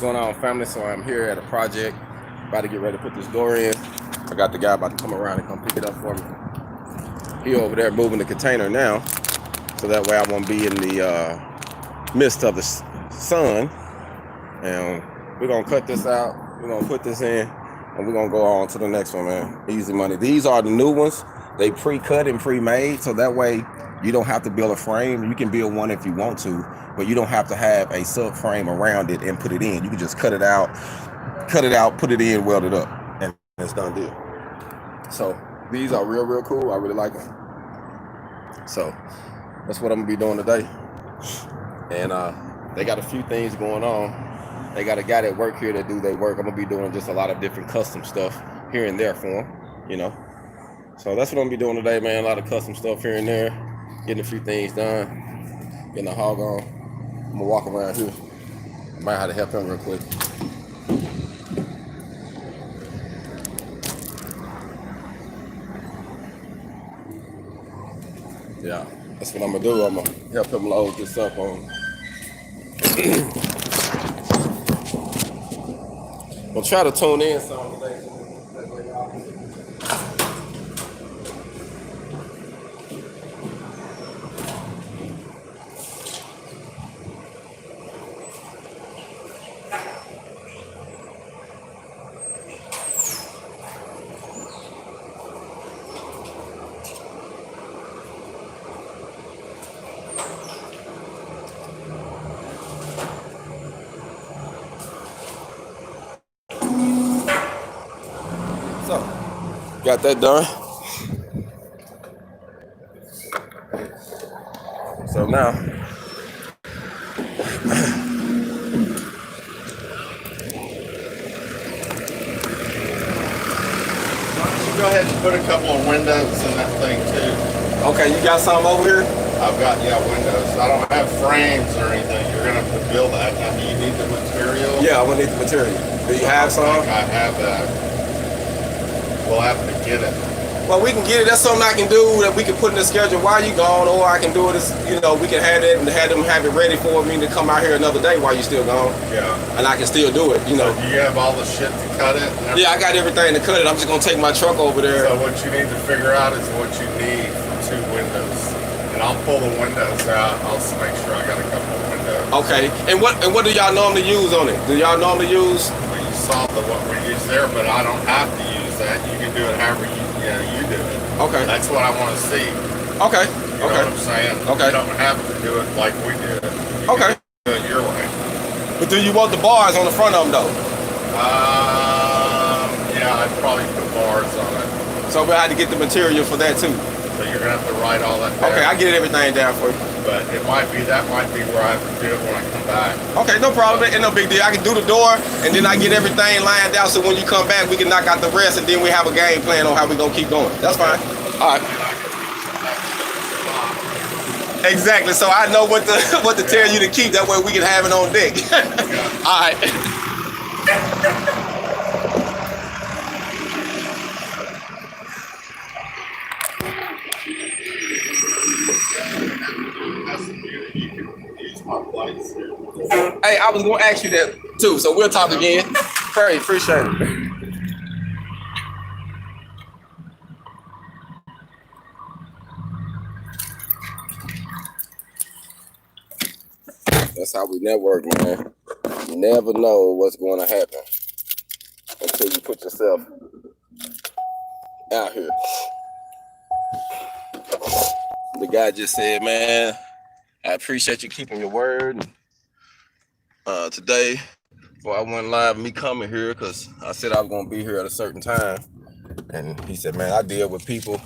going on, family? So I'm here at a project, about to get ready to put this door in. I got the guy about to come around and come pick it up for me. He over there moving the container now, so that way I won't be in the midst of the sun. And we're gonna cut this out. We're gonna put this in, and we're gonna go on to the next one, man. Easy money. These are the new ones. They pre-cut and pre-made, so that way you don't have to build a frame. You can build one if you want to, but you don't have to have a subframe around it and put it in. You can just cut it out, put it in, weld it up, and it's done deal. So these are real cool. I really like them. So that's what I'm gonna be doing today. And they got a few things going on. They got a guy that work here that do their work. I'm gonna be doing just a lot of different custom stuff here and there for them, you know. So that's what I'm gonna be doing today, man. A lot of custom stuff here and there, getting a few things done, getting a hog on. I'm gonna walk around here. I might have to help him real quick. Yeah, that's what I'm gonna do. I'm gonna help him load this up on. We'll try to tune in some today. So, got that done. So now, go ahead and put a couple of windows in that thing too. okay, you got some over here? I've got, windows. I don't have frames or anything. You're going to have to build that. Now, do you need the material? Yeah, I will need the material. Do you have some? I have that. We'll have to get it. Well, we can get it. That's something I can do that we can put in the schedule while you gone, or I can do it as, we can have it and have them have it ready for me to come out here another day while you're still gone. Yeah. And I can still do it, So do you have all the shit to cut it? Yeah, I got everything to cut it. I'm just going to take my truck over there. So what you need to figure out is what you need for 2 windows. And I'll pull the windows out. I'll just make sure I got a couple of windows. Okay. And what do y'all normally use on it? Do y'all normally use? Well, you saw what we use there, but I don't have to use that. You can do it however you do it. Okay. That's what I want to see. Okay. You know what I'm saying? Okay. You don't have to do it like we do it. Okay. Do it your way. But do you want the bars on the front of them though? Yeah, I'd probably put bars on it. So we'll have to get the material for that too. So you're gonna have to write all that down. Okay, I get everything down for you. But that might be where I have to do it when I come back. Okay, no problem. Ain't no big deal. I can do the door, and then I get everything lined out, so when you come back, we can knock out the rest, and then we have a game plan on how we gonna keep going. That's fine. All right. Exactly. So I know what to tell you to keep. That way we can have it on deck. All right. Hey, I was gonna ask you that too, so we'll talk again. Very appreciate it. That's how we network, man. You never know what's going to happen until you put yourself out here. The guy just said, man, I appreciate you keeping your word. Today, before I went live, me coming here, because I said I was going to be here at a certain time. And he said, man, I deal with people.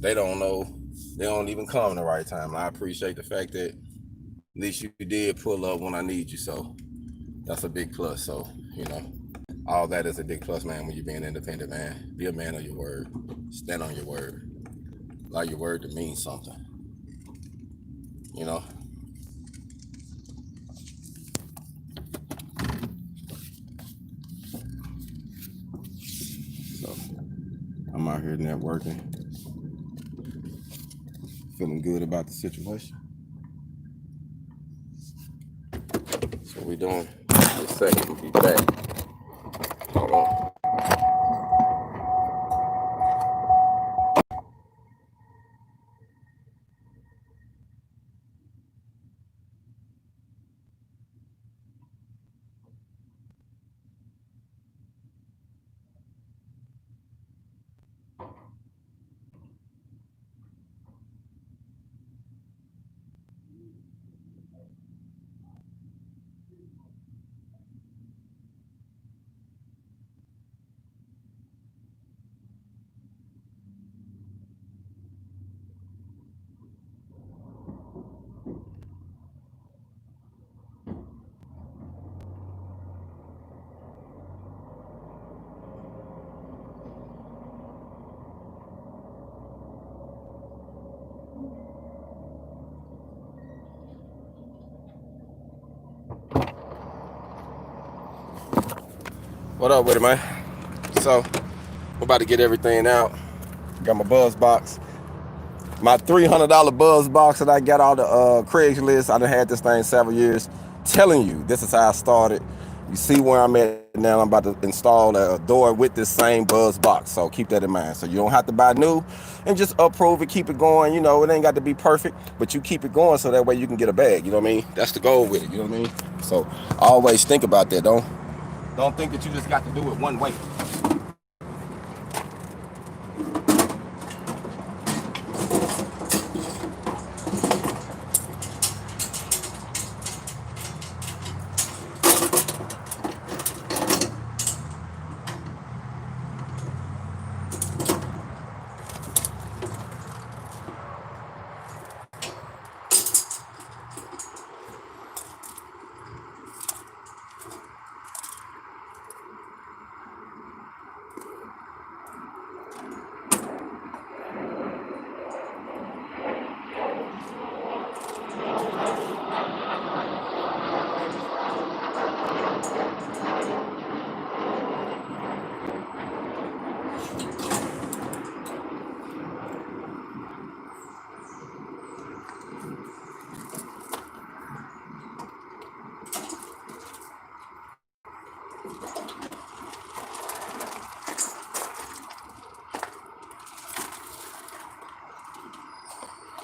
They don't know. They don't even come in the right time. I appreciate the fact that at least you did pull up when I need you. So that's a big plus. So, all that is a big plus, man, when you're being independent, man. Be a man of your word. Stand on your word. Allow your word to mean something. So I'm out here networking. Feeling good about the situation. That's what we doing. Just a second, we'll be back. Hold on. What up with it, man? So, we're about to get everything out. Got my buzz box. My $300 buzz box that I got out of Craigslist. I done had this thing several years. Telling you, this is how I started. You see where I'm at now. I'm about to install a door with this same buzz box. So keep that in mind. So you don't have to buy new and just approve it, keep it going. You know, it ain't got to be perfect, but you keep it going so that way you can get a bag. You know what I mean? That's the goal with it. You know what I mean? So always think about that. Don't think that you just got to do it one way.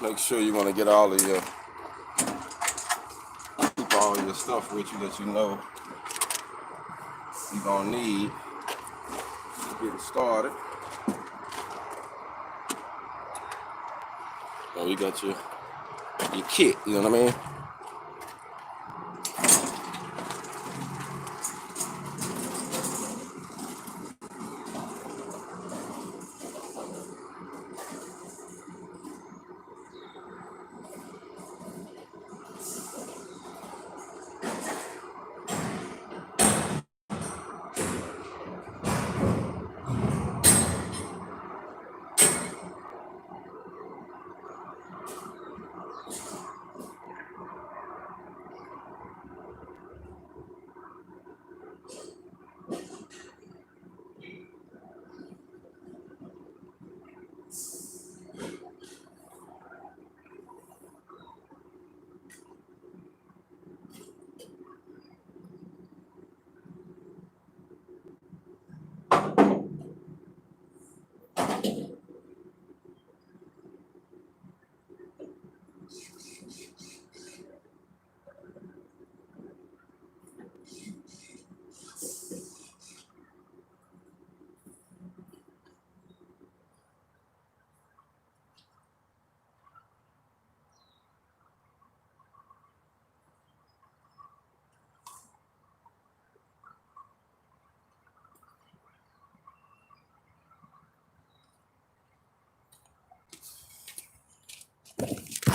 Make sure you want to get all of your, keep all your stuff with you that you know you're gonna need to get it started. So you got your kit, you know what I mean?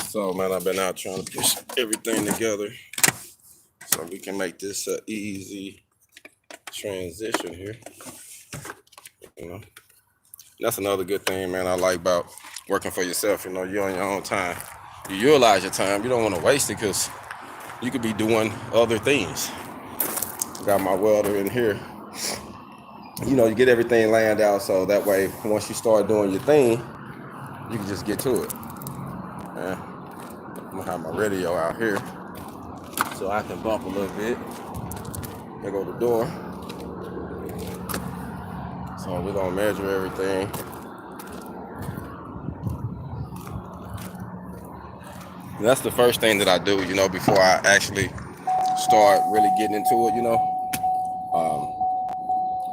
So man, I've been out trying to push everything together so we can make this an easy transition here. You know, that's another good thing, man, I like about working for yourself. You know, you're on your own time. You utilize your time. You don't want to waste it because you could be doing other things. Got my welder in here. You know, you get everything lined out so that way once you start doing your thing, you can just get to it. Yeah. I'm gonna have my radio out here so I can bump a little bit. There go the door. So we're gonna measure everything. And that's the first thing that I do, you know, before I actually start really getting into it, you know.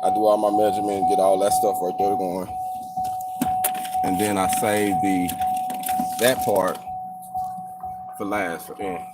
I do all my measurement, get all that stuff right there going. And then I save that part for last for end.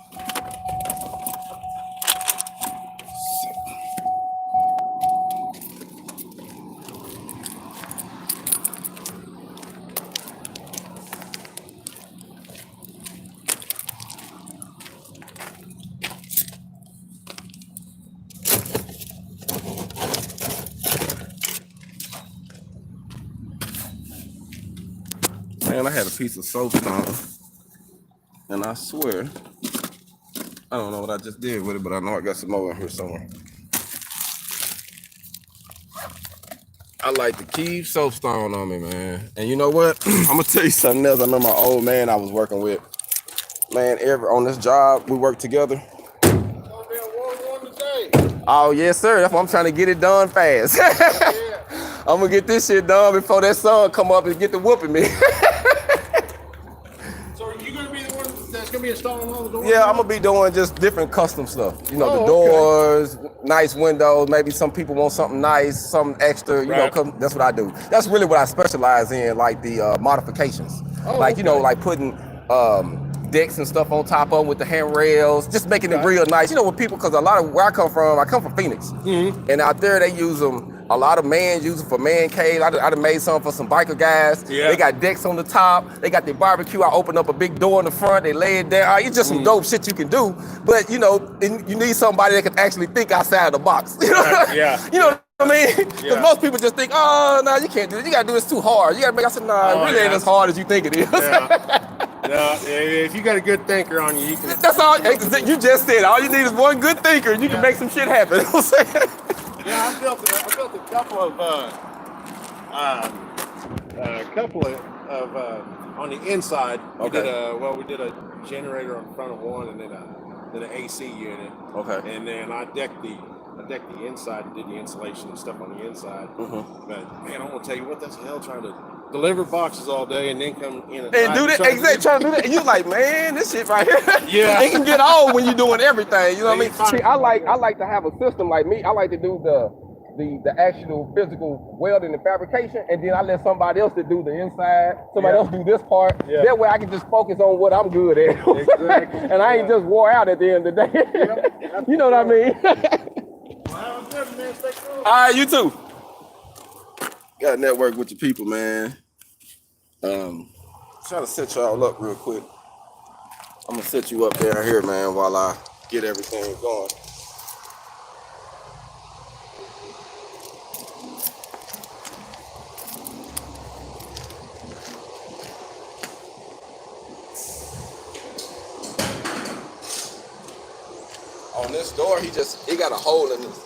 Man, I had a piece of soapstone, and I swear, I don't know what I just did with it, but I know I got some more in here somewhere. I like to keep soapstone on me, man. And you know what? I'm gonna tell you something else. I know my old man I was working with. Man, on this job, we work together. Oh, yes, sir. That's why I'm trying to get it done fast. Yeah. I'm gonna get this shit done before that sun come up and get to whooping me. So are you gonna be the one that's gonna be installing all the doors? Yeah, I'm gonna be doing just different custom stuff. You know, the okay. doors, nice windows. Maybe some people want something nice, something extra. You Right. know, that's what I do. That's really what I specialize in, like the modifications. Like, you know, like putting decks and stuff on top of them with the handrails, just making it real nice. You know, with people, because a lot of where I come from Phoenix, and out there they use them. A lot of men use them for man cave. I done made some for some biker guys. Yeah. They got decks on the top. They got their barbecue. I open up a big door in the front. They lay it down. It's just some dope shit you can do. But you know, you need somebody that can actually think outside of the box. You know? Right. Yeah. You know what I mean? Because Yeah. most people just think, oh no, you can't do this. You gotta do this too hard. You gotta make. I said, nah, it really ain't as hard as you think it is. Yeah. If you got a good thinker on you, you can. That's all. You just said all you need is one good thinker, and you can make some shit happen. You know what I'm saying? Yeah, I built a couple of on the inside. Okay. We did a generator on the front of one, and then an AC unit. Okay. And then I decked the inside and did the insulation and stuff on the inside. Mm-hmm. But man, I'm gonna tell you what, that's hell trying to deliver boxes all day and then come in And do that, exactly, trying to do that. And you like, man, this shit right here. Yeah. It can get old when you're doing everything. You know what I mean? Fine. See, I like to have a system like me. I like to do the actual physical welding and fabrication, and then I let somebody else to do the inside. Somebody else do this part. Yeah. That way I can just focus on what I'm good at. Exactly. And I ain't just wore out at the end of the day. You know what I mean? Well, I'm good, man. Stay cool. All right, you too. Got to network with your people, man. Trying to set y'all up real quick. I'm gonna set you up down here, man, while I get everything going. On this door, he got a hole in this.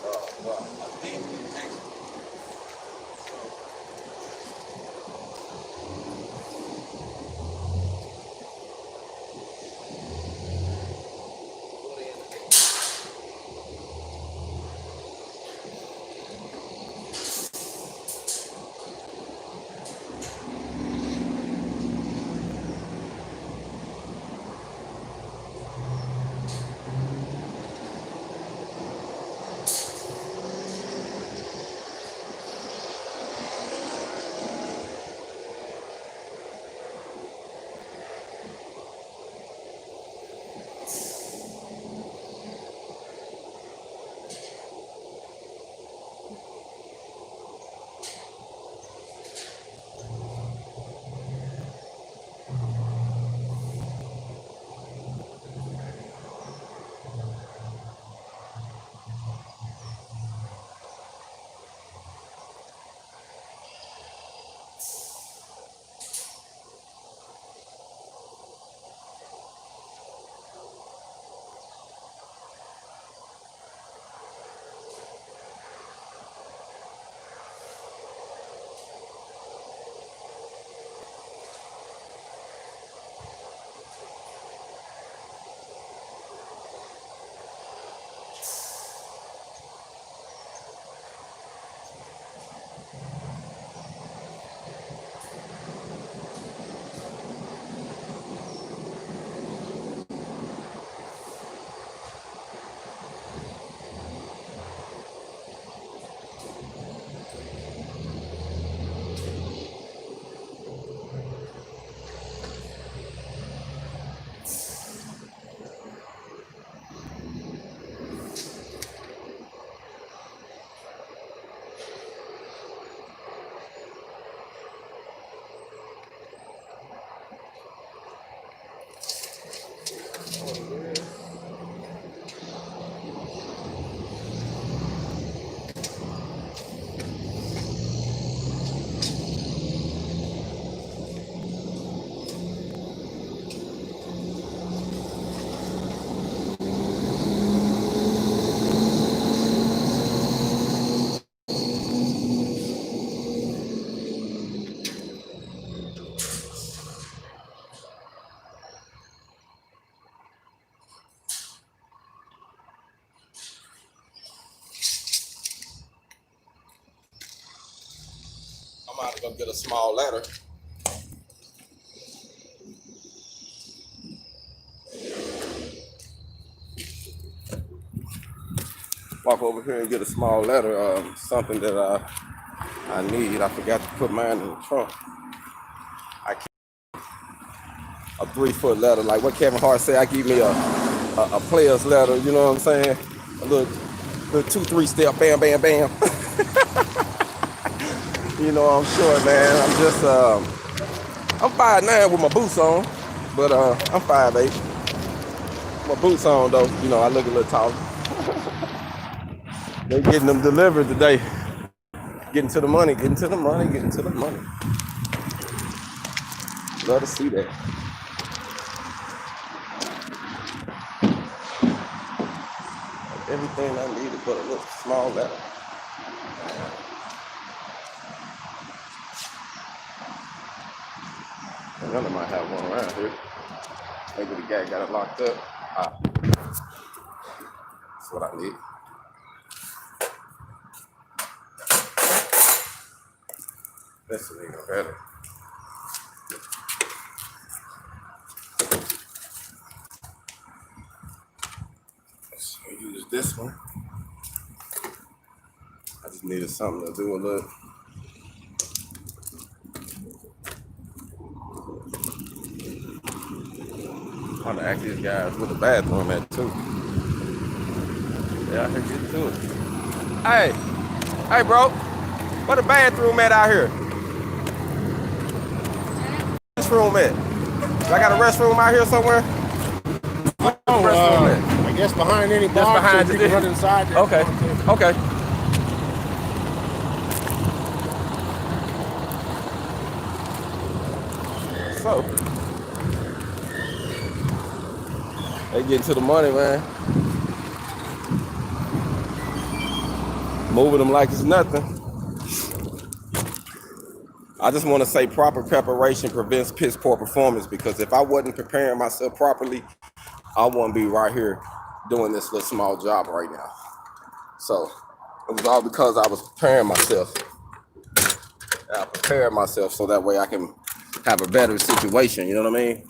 about to go get a small ladder. Walk over here and get a small ladder. Something that I need. I forgot to put mine in the trunk. I keep a 3-foot ladder, like what Kevin Hart said. I give me a player's ladder. You know what I'm saying? A little 2-3 step, bam, bam, bam. You know, I'm short, man. I'm just I'm 5'9" with my boots on, but I'm 5'8". My boots on though. You know, I look a little taller. They getting them delivered today. Getting to the money, getting to the money, getting to the money. Love to see that. Everything I needed but a little small ladder. None of might have one around here. Maybe the guy got it locked up. That's what I need. This is even better. Let's use this one. I just needed something to do a little. I'm gonna ask these guys with the bathroom at too. Yeah, I can get to it. Hey, bro, where the bathroom at out here? Restroom at? I got a restroom out here somewhere. I guess behind any box, behind so you can run inside there. Okay. So, they getting to the money, man. Moving them like it's nothing. I just want to say proper preparation prevents piss poor performance, because if I wasn't preparing myself properly, I wouldn't be right here doing this little small job right now. So it was all because I was preparing myself. I prepared myself so that way I can have a better situation, you know what I mean?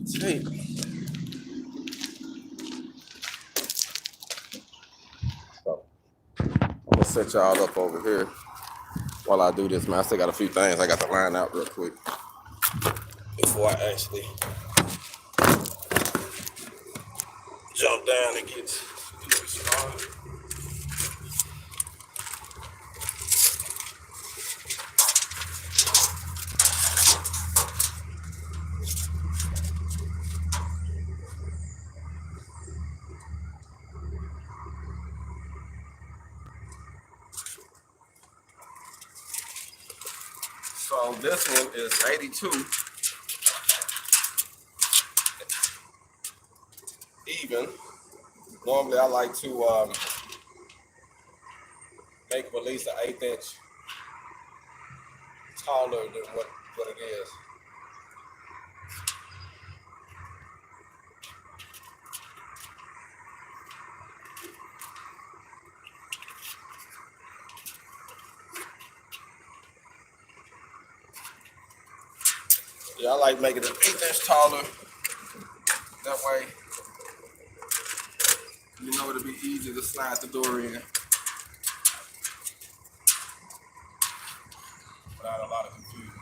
Gee. So I'm gonna set y'all up over here while I do this, man. I still got a few things I got to line out real quick before I actually jump down and get started. So this one is 82 even. Normally I like to make them at least an 1/8 inch taller than what it is. Yeah, I like making it 1/8 inch taller. That way, you know, it'll be easy to slide the door in without a lot of confusion.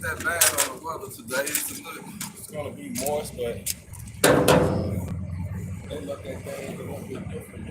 that bad on the weather today. It's gonna be moist, but they look at things a little bit different.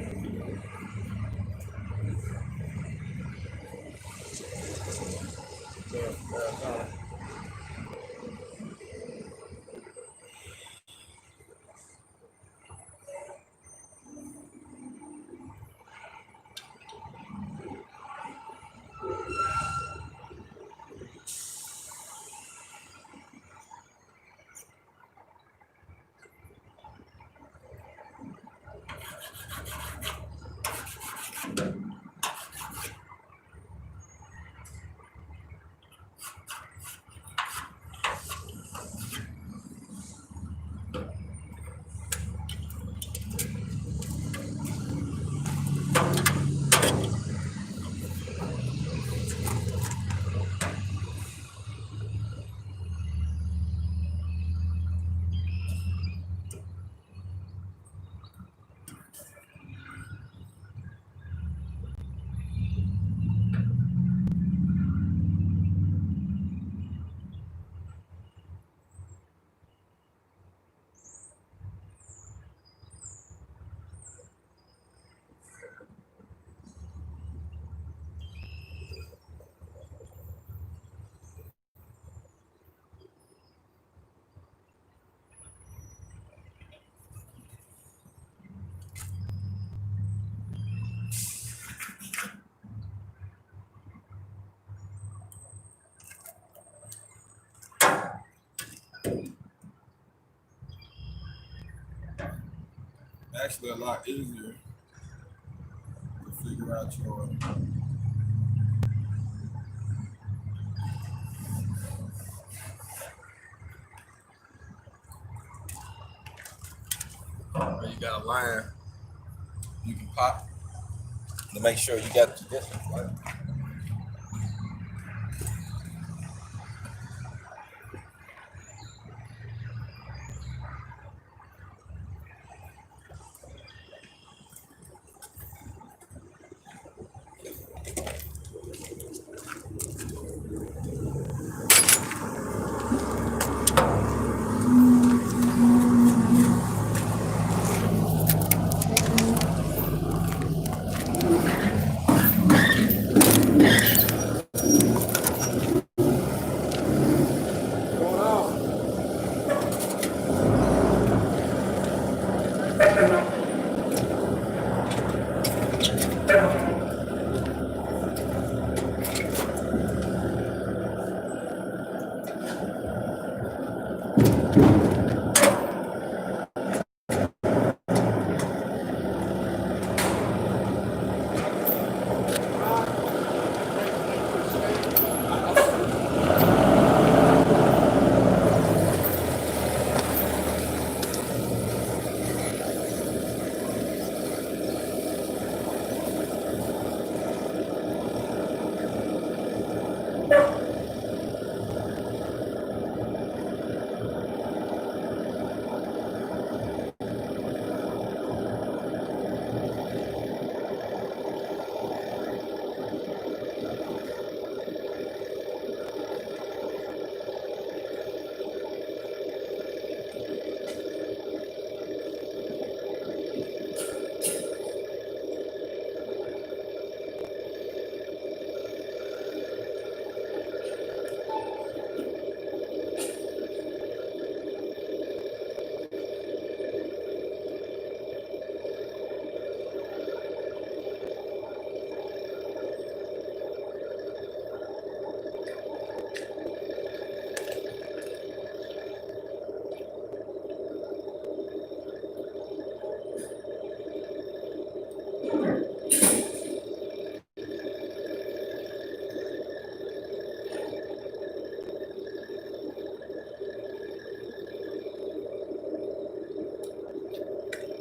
Actually, a lot easier to figure out your. When you got a line, you can pop to make sure you got the distance right.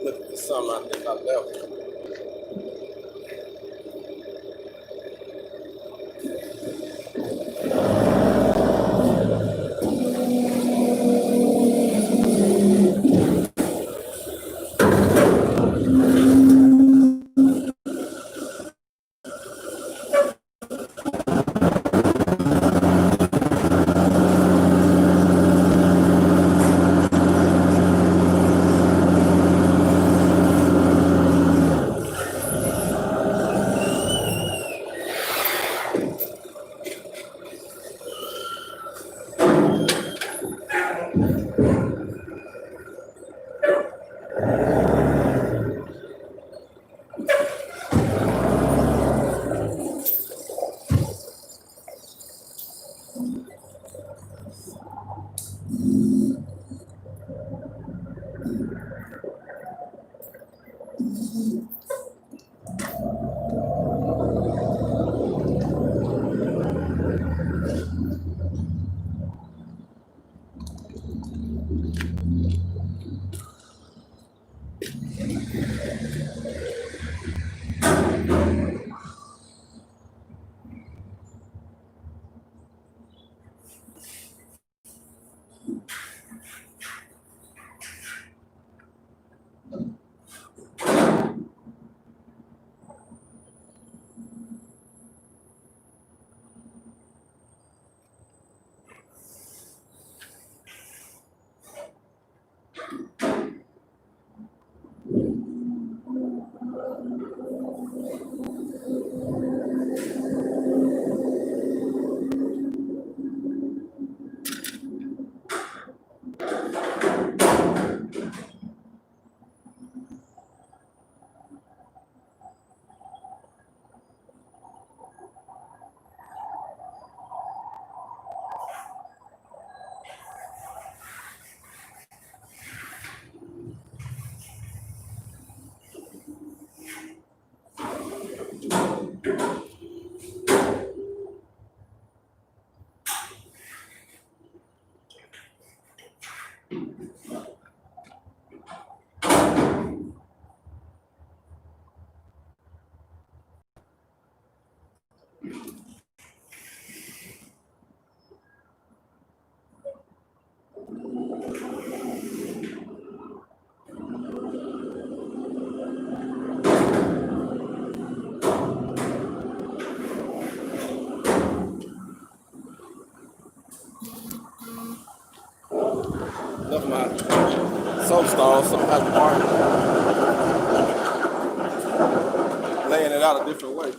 Look at some I think I left. soapstone, some type of part, laying it out a different way.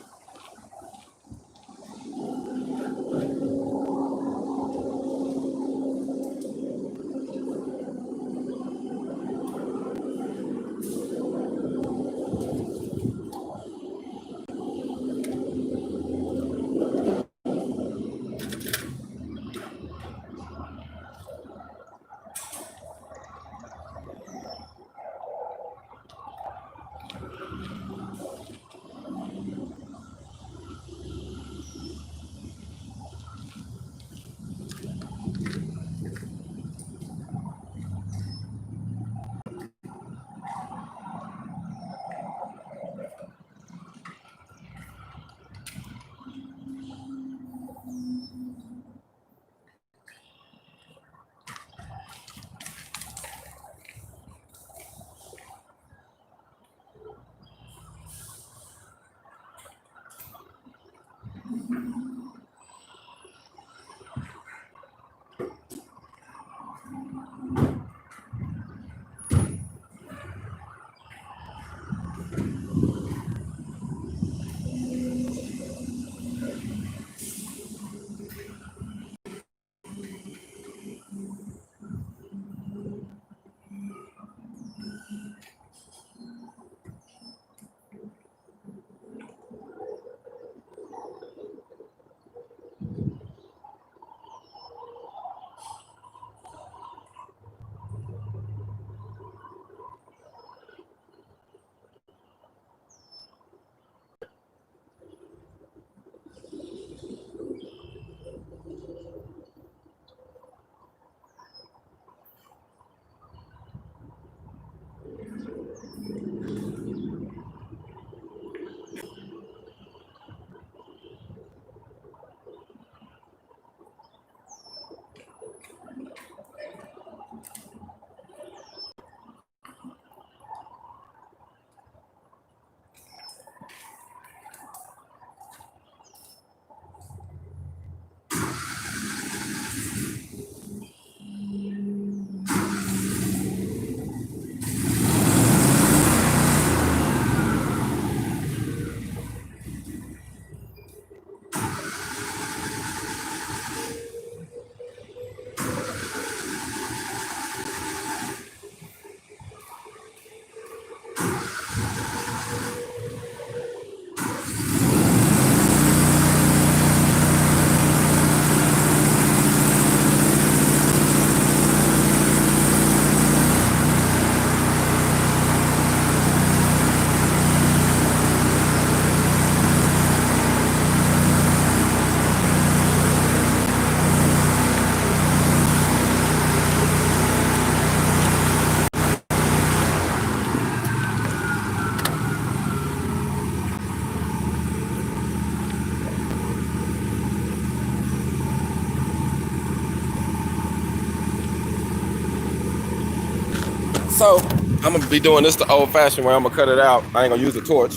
So I'm gonna be doing this the old-fashioned way. I'm gonna cut it out. I ain't gonna use the torch.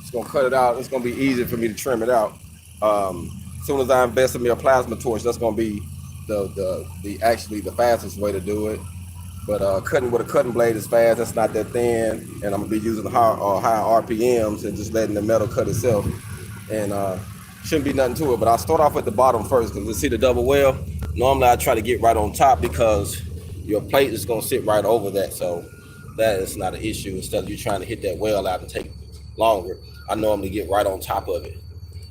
It's gonna cut it out. It's gonna be easy for me to trim it out. As soon as I invest in me a plasma torch, that's gonna be the actually the fastest way to do it. But cutting with a cutting blade is fast. That's not that thin, and I'm gonna be using high RPMs and just letting the metal cut itself. And shouldn't be nothing to it. But I'll start off at the bottom first because you see the double well. Normally I try to get right on top because your plate is gonna sit right over that, so that is not an issue. Instead of you trying to hit that well out and take longer, I normally get right on top of it.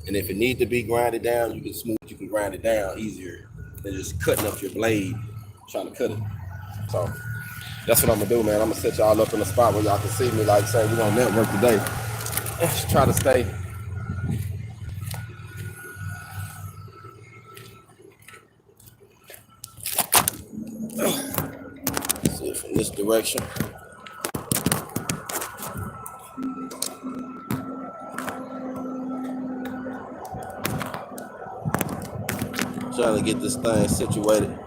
And if it needs to be grinded down, you can smooth. You can grind it down easier than just cutting up your blade trying to cut it. So that's what I'm gonna do, man. I'm gonna set y'all up in a spot where y'all can see me. Like say, we're gonna network today. Just try to stay. See it from this direction. Trying to get this thing situated.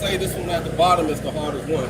say this one at the bottom is the hardest one.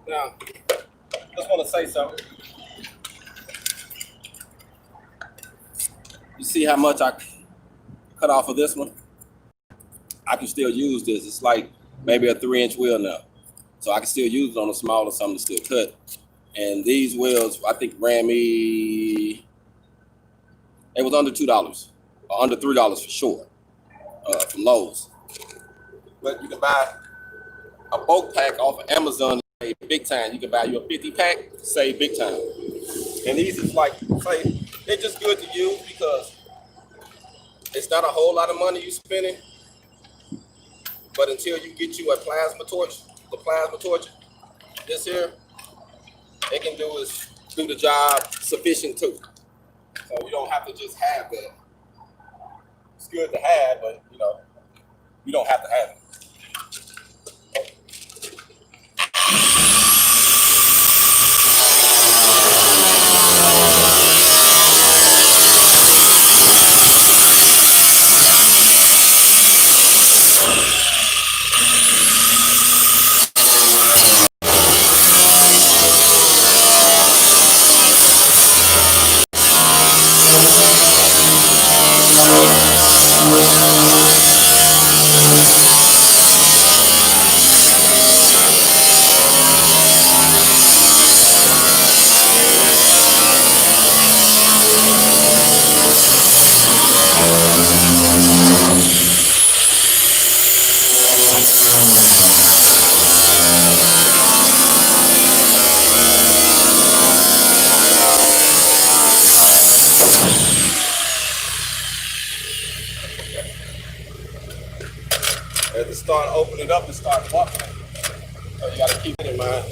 Now, just want to say something. You see how much I cut off of this one? I can still use this. It's like maybe a 3-inch wheel now. So I can still use it on a smaller something to still cut. And these wheels, I think ran me, it was under $2 or under $3 for sure, from Lowe's. But you can buy a bulk pack off of Amazon, save big time. You can buy you a 50 pack, save big time. And these is like, say, they're just good to use because it's not a whole lot of money you spending. But until you get you a plasma torch, the plasma torch, this here, it can do the job sufficient too. So you don't have to just have that. It's good to have, but you know, you don't have to have it. As it start opening up and start buckling. So you gotta keep it in mind.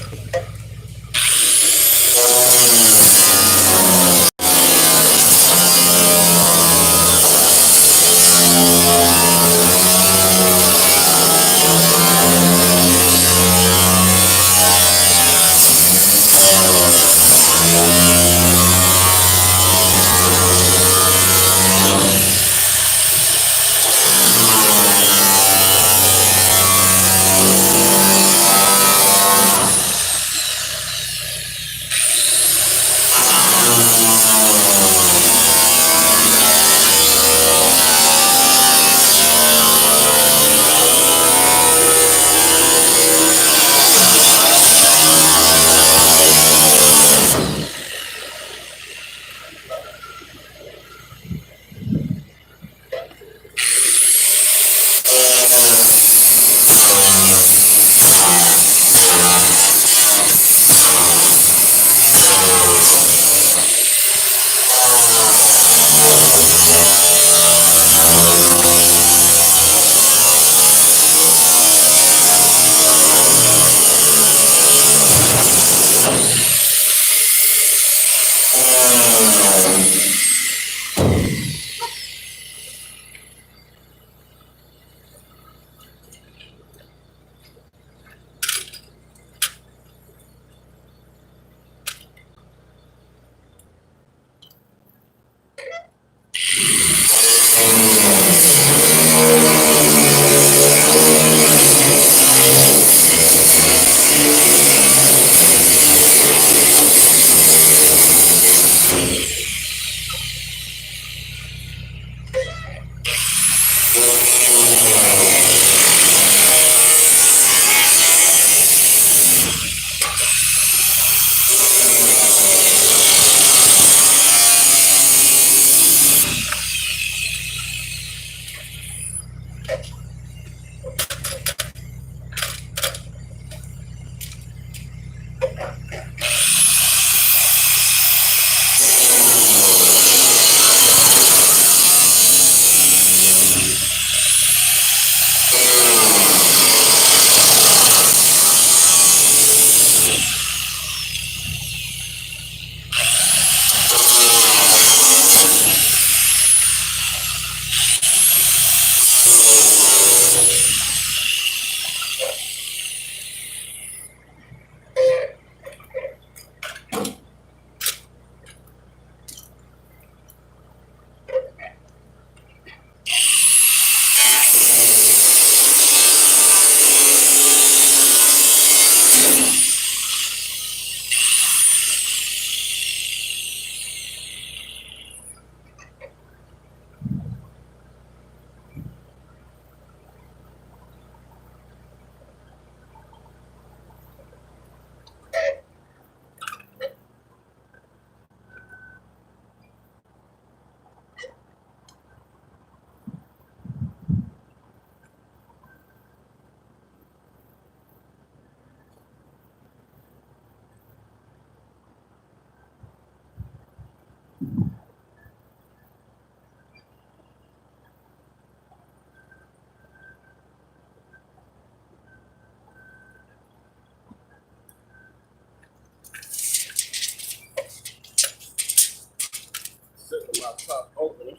Set my top open.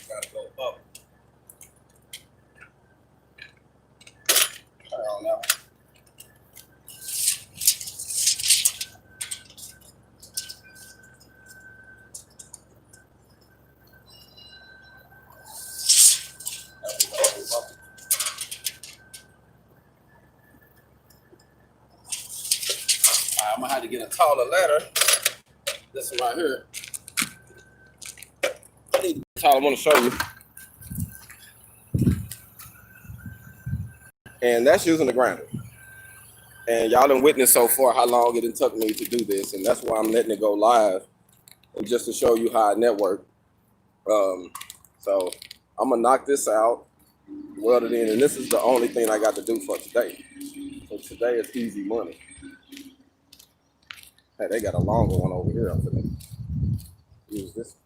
Gotta go up. Turn on that one. I'm gonna have to get a taller ladder. This one right here. I need a taller. I want to show you. And that's using the grinder. And y'all done witnessed so far how long it took me to do this. And that's why I'm letting it go live. And just to show you how I network. So I'm gonna knock this out, weld it in, and this is the only thing I got to do for today. So today is easy money. Hey, they got a longer one over here. I'm gonna use this.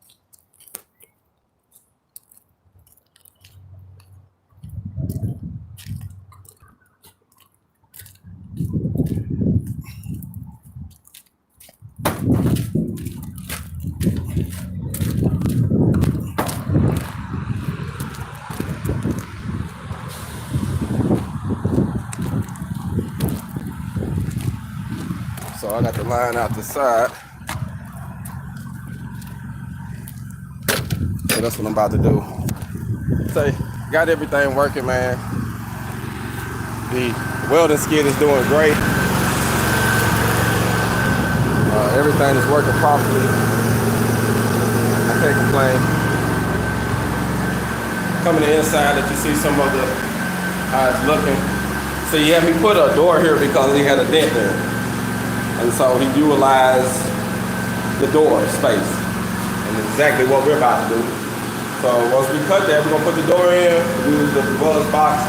So I got the line out the side. So that's what I'm about to do. So got everything working, man. The welding skid is doing great. Everything is working properly. I can't complain. Coming the inside, that you see some of the how it's looking. So you had me put a door here because he had a dent there. And so he utilized the door space. And it's exactly what we're about to do. So once we cut that, we're gonna put the door in, use the Wells box,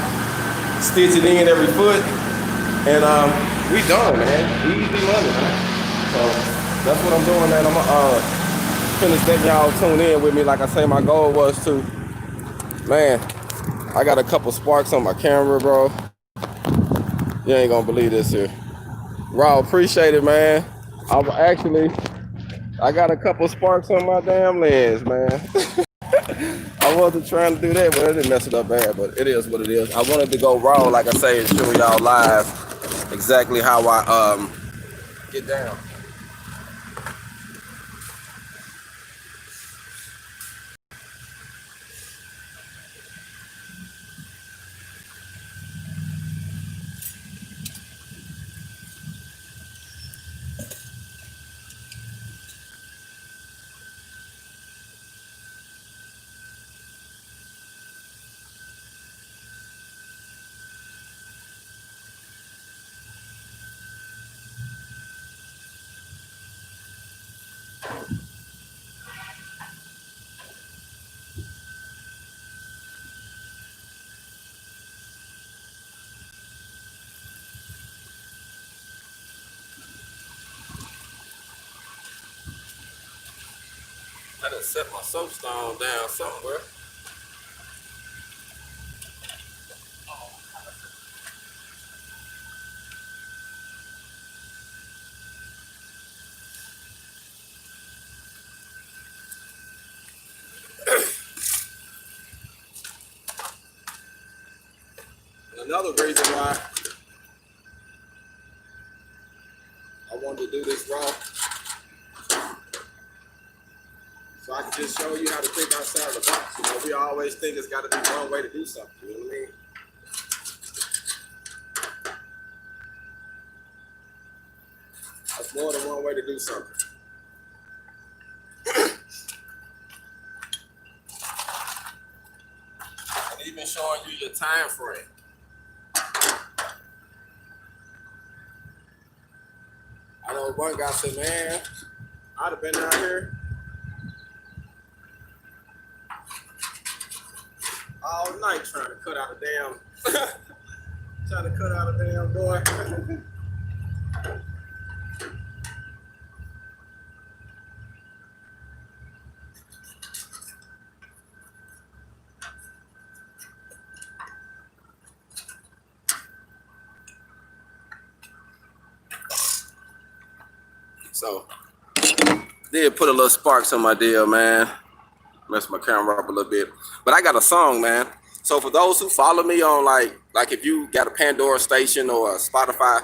stitch it in every foot, and we done, man. Easy money, man. So that's what I'm doing, man. I'm gonna finish letting y'all tune in with me. Like I say, my goal was to, man, I got a couple sparks on my camera, bro. You ain't gonna believe this here. Raw, appreciate it, man. I got a couple sparks on my damn lens, man. I wasn't trying to do that, but I didn't mess it up bad, but it is what it is. I wanted to go raw, like I say, and show y'all live exactly how I get down. I done set my soapstone down somewhere. Another reason why I wanted to do this raw, so I can just show you how to think outside the box. You know, we always think it's got to be one way to do something. You know what I mean? There's more than one way to do something. And even showing you your time frame. I know one guy said, man, I'd have been out here all night trying to cut out a damn door. So, did put a little sparks on my deal, man. Mess my camera up a little bit. But I got a song, man. So for those who follow me on like if you got a Pandora station or a Spotify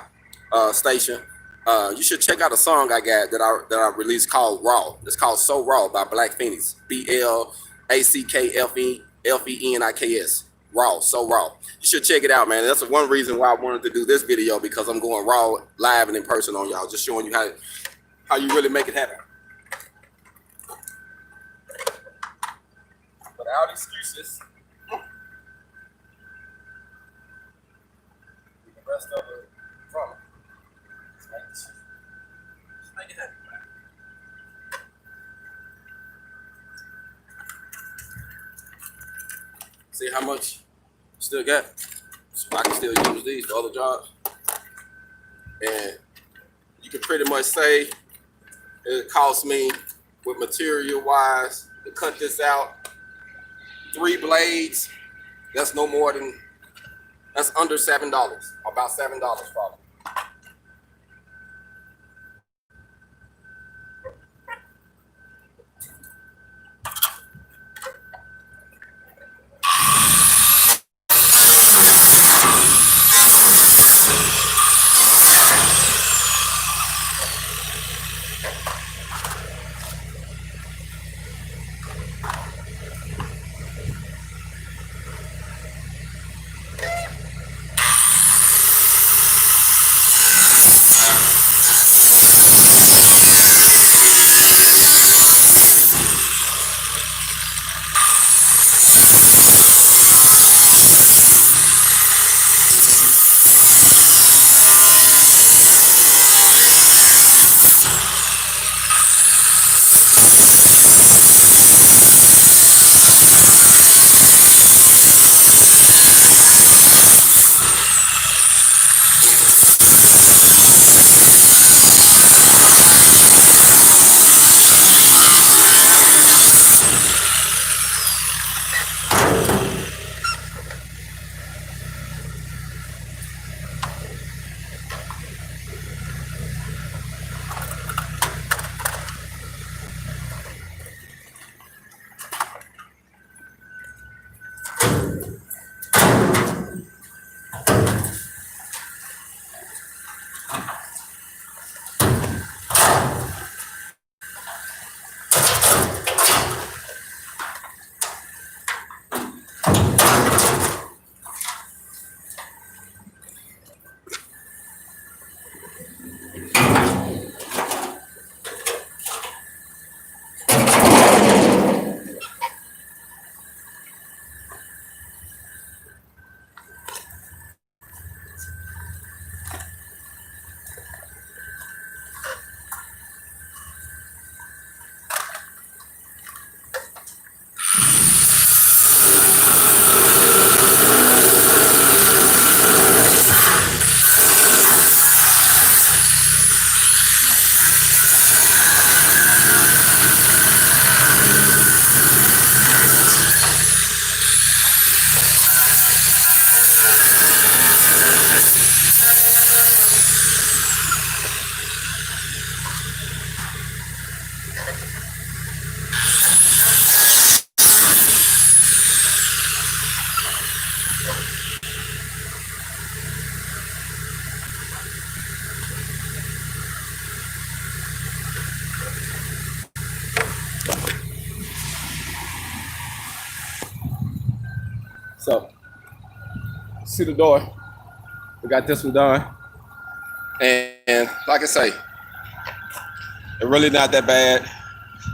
station, you should check out a song I got that I released called Raw. It's called So Raw by Black Phoenix. BLACKFENIKS. Raw, So Raw. You should check it out, man. That's one reason why I wanted to do this video, because I'm going raw, live and in person on y'all, just showing you how you really make it happen. Without excuses. The rest of it from it. Just make it happen, man. See how much still got? So I can still use these for other jobs. And you can pretty much say it cost me, with material wise, to cut this out, 3 blades. That's no more than, that's under $7, about $7 probably. So, see the door. We got this one done. And like I say, it really not that bad.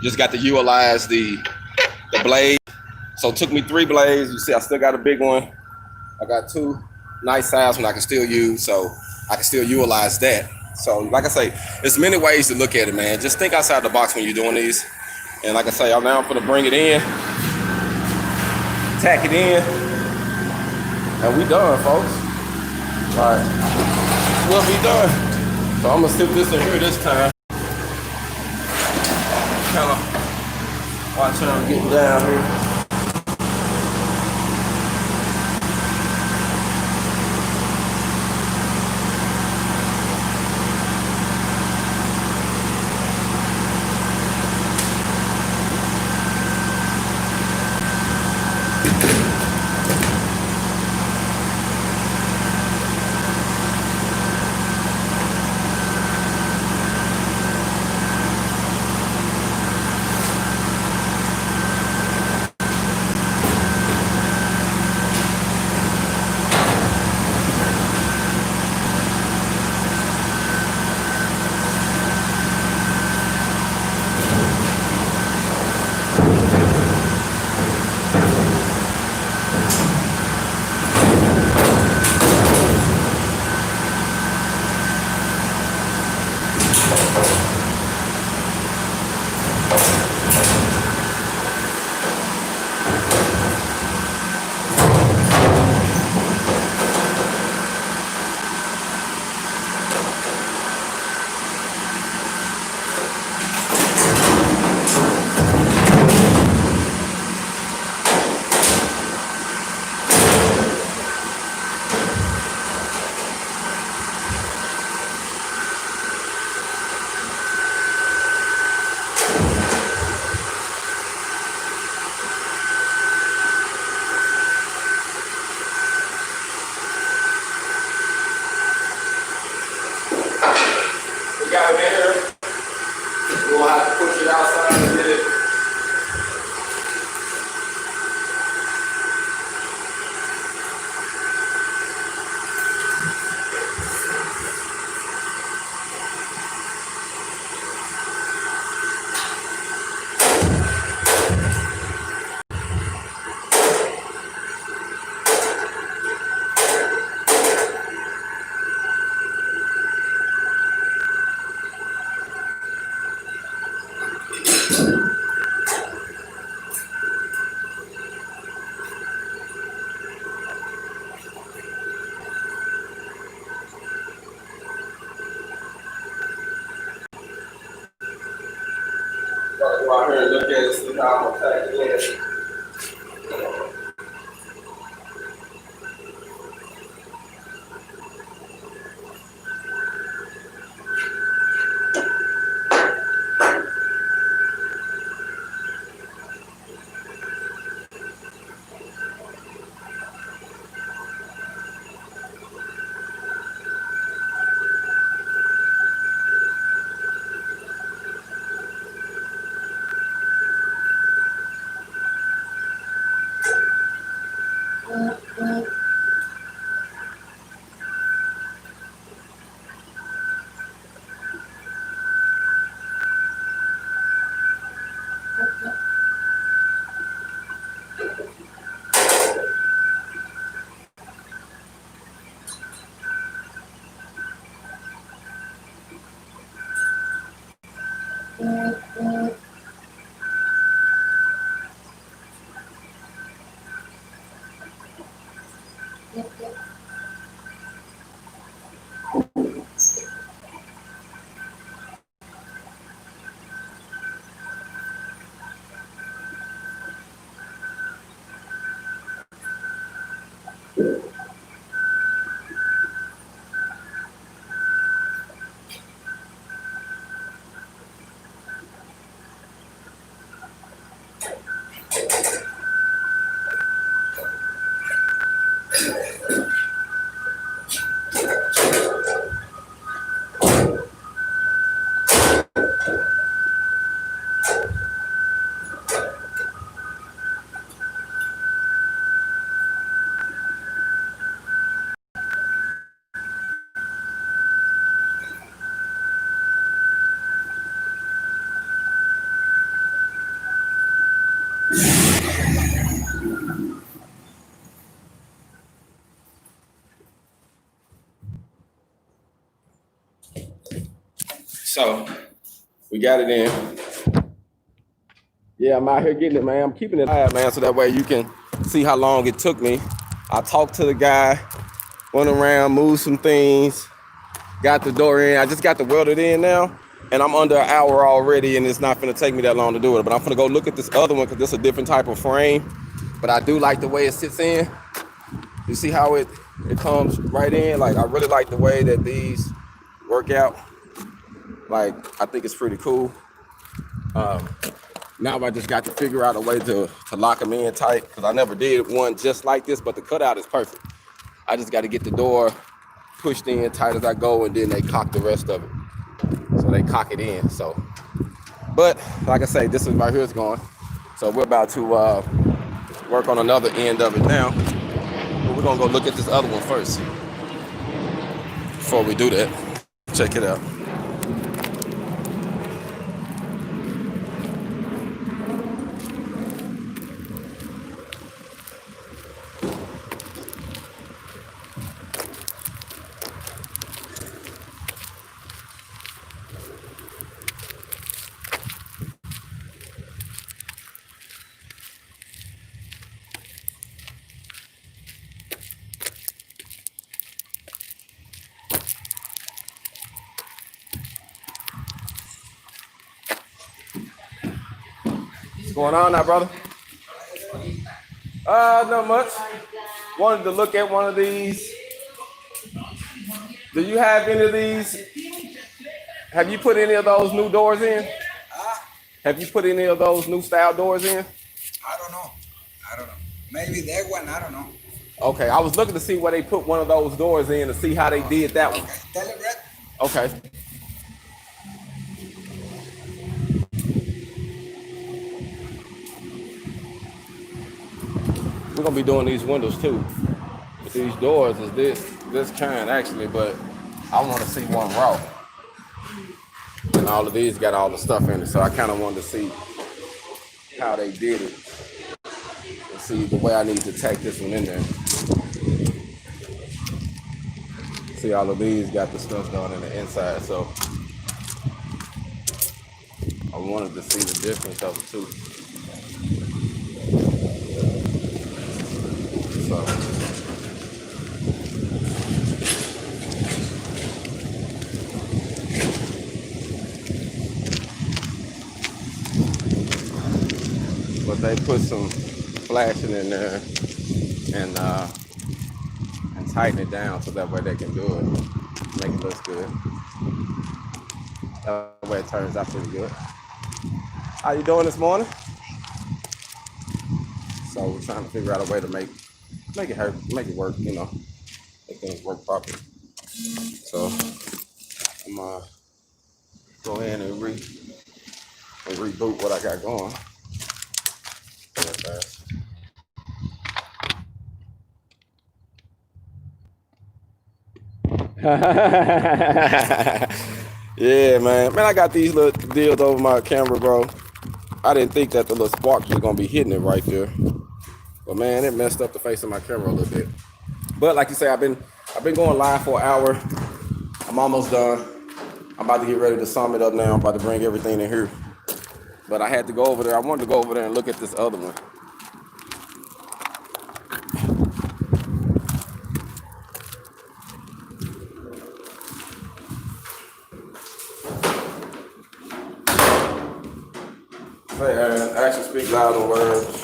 Just got to utilize the blade. So it took me 3 blades. You see, I still got a big one. I got 2 nice size one I can still use, so I can still utilize that. So like I say, there's many ways to look at it, man. Just think outside the box when you're doing these. And like I say, I'm now gonna bring it in, tack it in, and we done, folks. All right, we'll be done. So I'm gonna stick this in here this time. Kind of watch how I'm getting down here. Got it in here. We'll have to push it outside and get it. Go out here and look at it, see how I'm gonna tack it in. So we got it in. Yeah, I'm out here getting it, man. I'm keeping it live, man, so that way you can see how long it took me. I talked to the guy, went around, moved some things, got the door in. I just got the welded in now, and I'm under an hour already, and it's not gonna take me that long to do it. But I'm gonna go look at this other one because this is a different type of frame. But I do like the way it sits in. You see how it comes right in? Like, I really like the way that these work out. Like, I think it's pretty cool. Now I just got to figure out a way to lock them in tight because I never did one just like this, but the cutout is perfect. I just got to get the door pushed in tight as I go, and then they cock the rest of it. So they cock it in. So, but like I say, this is right here is going. So we're about to work on another end of it now. But we're gonna go look at this other one first before we do that. Check it out. What's going on now, brother? Not much. Wanted to look at one of these. Do you have any of these? Have you put any of those new doors in? Have you put any of those new style doors in? I don't know. Maybe that one, I don't know. Okay, I was looking to see where they put one of those doors in to see how they did that one. Okay, tell it, Brett. Okay. We're gonna be doing these windows too. But these doors is this kind actually, but I want to see one raw. And all of these got all the stuff in it, so I kind of wanted to see how they did it. And see the way I need to tack this one in there. See, all of these got the stuff done in the inside, so I wanted to see the difference of it too. So but they put some flashing in there and tighten it down so that way they can do it, make it look good. That way it turns out pretty good. How you doing this morning? So we're trying to figure out a way to make it work, you know, make things work properly. So I'm gonna go ahead and reboot what I got going. Yeah, man, I got these little deals over my camera, bro. I didn't think that the little sparks was gonna be hitting it right there, but man, it messed up the face of my camera a little bit. But like you say, I've been going live for an hour. I'm almost done. I'm about to get ready to sum it up now. I'm about to bring everything in here. But I had to go over there. I wanted to go over there and look at this other one. Say, Aaron, action speak loud and words.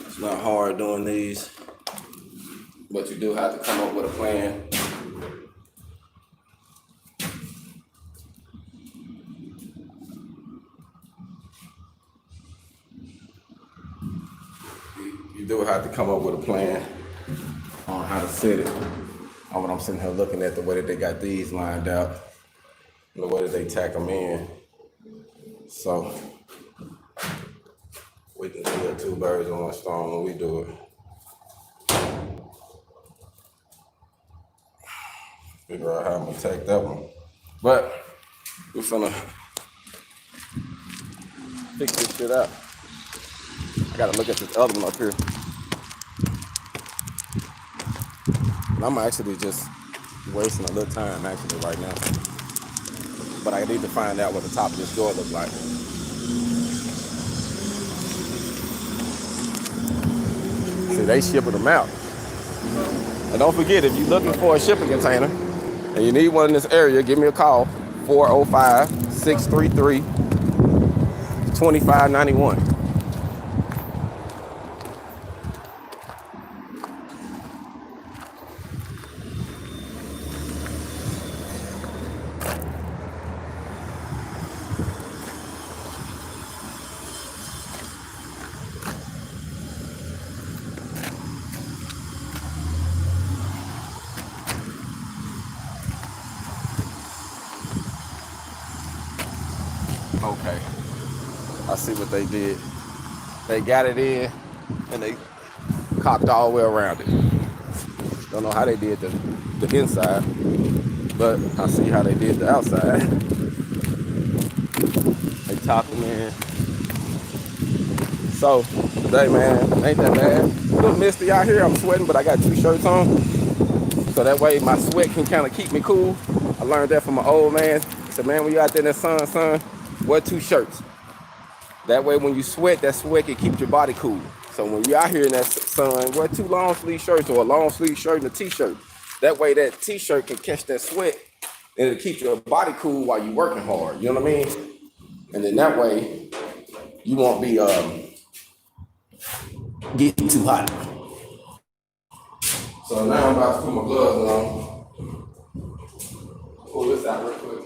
It's not hard doing these, but you do have to come up with a plan. You do have to come up with a plan on how to set it. On what I'm sitting here looking at, the way that they got these lined out, and the way that they tack them in. So we can kill two birds with one stone when we do it. Figure out how I'm gonna tack that one. But we're finna fix this shit up. I gotta look at this other one up here. And I'm actually just wasting a little time actually right now. But I need to find out what the top of this door looks like. See, they shipping them out. And don't forget, if you're looking for a shipping container and you need one in this area, give me a call, 405-633-2591. Okay, I see what they did. They got it in and they cocked all the way around it. Don't know how they did the inside, but I see how they did the outside. They topped them in. So today, man, ain't that bad. A little misty out here. I'm sweating, but I got 2 shirts on, so that way my sweat can kind of keep me cool. I learned that from my old man. He said, man, when you out there in the sun, son, wear 2 shirts. That way when you sweat, that sweat can keep your body cool. So when you're out here in that sun, wear 2 long sleeve shirts or a long sleeve shirt and a t-shirt. That way that t-shirt can catch that sweat and it'll keep your body cool while you're working hard. You know what I mean? And then that way you won't be getting too hot. So now I'm about to put my gloves on. Pull this out real quick.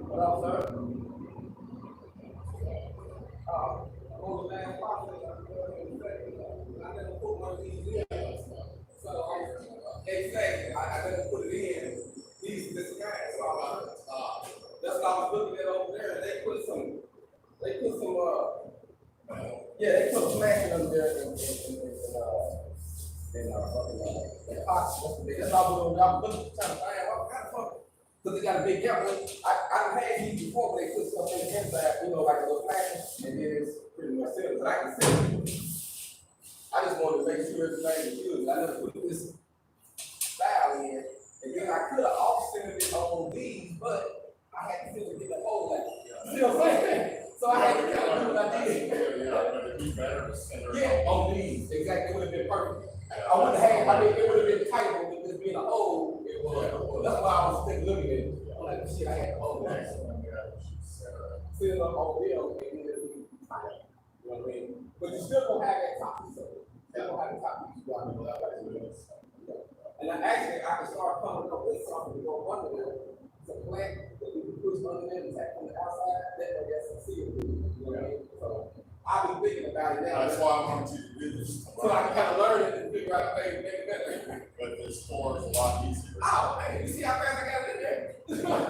What up, sir? On the last process, I never put one of these in. So, exactly, I never put it in. This guy, so that's what I was looking at over there. They put some, yeah, they put flashing under there in pots. That's all we're doing. I'm looking, trying to find out what kind of fuck. Because they got a big gap. I've had these before, but they put stuff in the inside, you know, like a little flashing, and then it's pretty much sealed. But I can see it. I just wanted to make sure everything was good. I never put this style in, and then I could have offset it on these, but I had to feel to get the hole like, you know what I'm saying? So I had to kind of do what I did. Yeah, on these, exactly. It would have been perfect. I wouldn't have, I mean, it would have been tight, but with this being a hole, it was, that's why I was looking at it. I'm like, shit, I had to hold that. Seal up over there, and then it'll be tight. You know what I mean? But you still gonna have that top piece of it. Still gonna have the top piece. And actually, I can start coming up with something to go under there. It's a plant that we can push under there and attack from the outside. That way, that's a seal. You know what I mean? So I've been thinking about it now. That's why I wanted you to do this. So I can kind of learn it and figure out a way to make it better. But this store is a lot easier. Oh, man, you see how fast I got it in there? It's a lot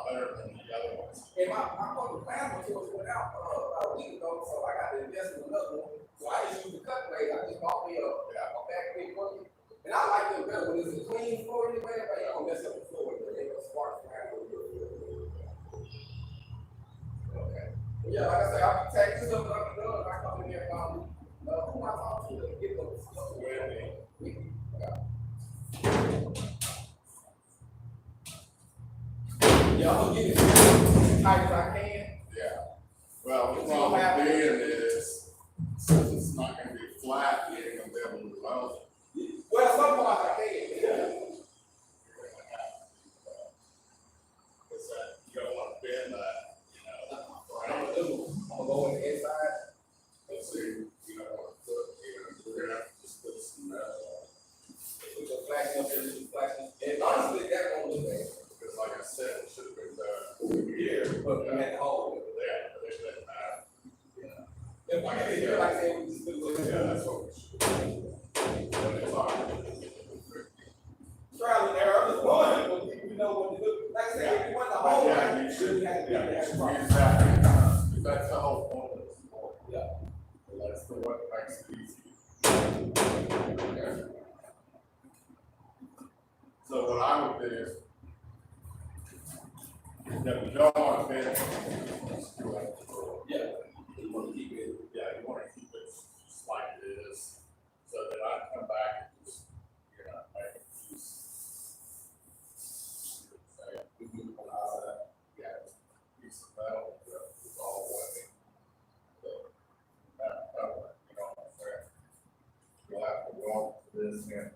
better than the other ones. And my fucking plasma tools went out about a week ago, so I got to invest in another one. So I just use the cut blade. I just bought me a back big one. And I like Yeah, like I say, I'll be taking stuff that I'm doing. I come in here and who am I talking to? Get those stuff away. Yeah, I'm gonna get it as tight as I can. Yeah. Well, the problem being is, since it's not gonna be flat, you ain't gonna be able to weld it. Well, some parts I can. Because you don't want to bend that, you know. I'm gonna go in the inside. Let's see, you don't want to put, we're gonna have to just put some metal on. Put your flashing up there, some flashing. And honestly, that won't look bad. Because like I said, it should have been done here. But we had to hold it. Yeah, but it doesn't matter. If I can hear, like I said, we just do it. Yeah, that's what we should do. But it's hard. Trial and error, I'm just wondering, but you know what to do. Like I said, if you want the whole. Yeah, you should, have to yeah, be you that should strong. use that, because that's the whole point of this board. Yeah. So that's the what makes it easy. Okay. So what I would do is, that we don't want to bend it. Just do like the door. Yeah. You want to keep it. Yeah, you want to keep it just like it is, so that I come back and just, you know, make it use. Yeah, piece of metal, it's all welding. So, that, you know what I'm saying? You'll have to walk this and